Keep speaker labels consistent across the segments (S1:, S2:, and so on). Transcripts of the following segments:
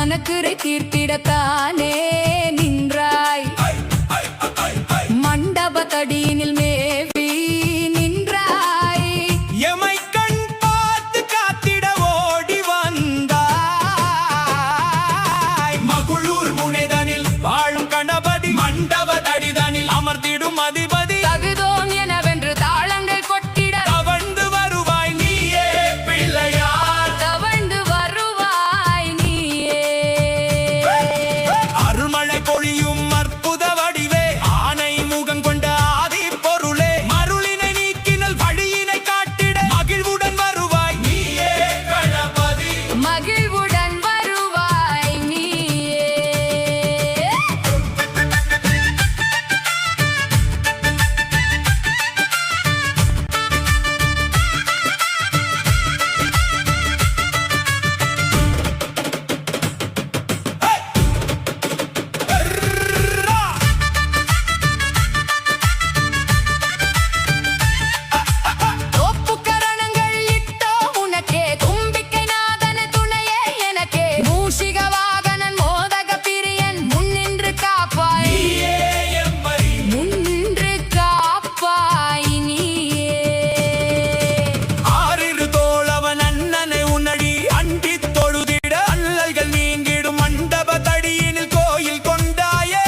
S1: மனக்குறை தீர்த்திடத்தானே நின்றாய். மண்டபத்தடியினில் மேவி நின்றாய்.
S2: எமை கண் பார்த்து காத்திட ஓடி வந்தாய். மகுளூர் முனைதனில் வாழும் கணபதி மண்டபத்தடிதனில் அமர்ந்திடும் அதிபதி.
S1: தகுதோம் எனவென்று தாளங்கள் கொட்டிட
S2: தவழ்ந்து வருவாய் நீயே பிள்ளையார்.
S1: தவழ்ந்து வருவாய் நீயே.
S2: அருள்மழை பொழியும் அற்புத வடிவே ஆனை முகம் கொண்ட ஆதி பொருளே. மருளினை நீக்கினல் வழியினை காட்டிட மகிழ்வுடன் வருவாய் நீயே கணபதி.
S1: மகிழ்வுடன் வருவாய் நீயே. ஒப்புக்கரணங்கள் இட்டோ உனக்கே தும்பிக்கை நாதன துணையே எனக்கே. மூஷிக வாகனன் மோதக பிரியன் முன்னின்று காப்பாய்.
S2: நீயே எம்மரி
S1: முன்னின்று காப்பாய் நீயே.
S2: ஆறிரு தோழவன் அண்ணனை உன்னடி அண்டித் தொழுதிட அல்லல்கள் நீங்கிடும் மண்டபத்தடியினில் கோயில் கொண்டாயே.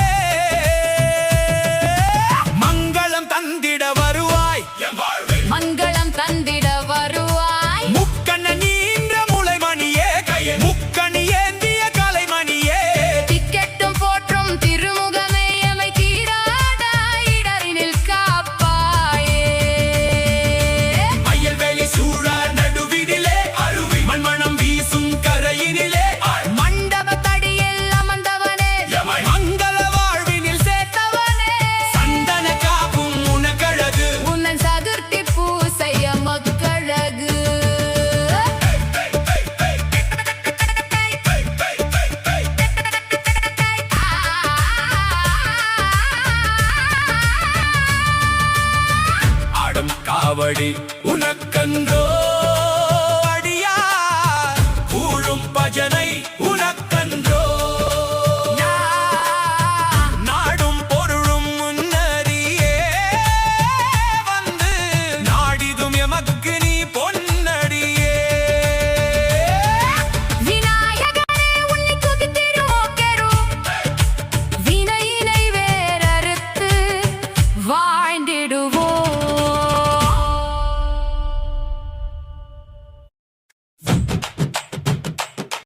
S2: மங்களம் தந்திட வருவாய்
S1: மங்களம் தந்திட வருவாய்.
S2: முக்கண்ண நீன்ற முளைமணியே முக்கணி ஏந்திய கலைமணியே.
S1: திக்கெட்டும் போற்றும் திருமுகமே எமை தீராத இடரினில் காப்பாயே.
S2: மயல்வேலி சூழ நடுவினிலே அருவி மண்மணம் வீசும் கரையினிலே
S1: மண்டபத்தடியில் அமர்ந்தவனே
S2: மங்கள வாழ்வினில்
S1: சேர்த்தவனே.
S2: சந்தன காப்பும் உனக்கழகு.
S1: உன்னன் சதுர்த்தி பூசைய மக்கழகு.
S2: ஆடும் காவடி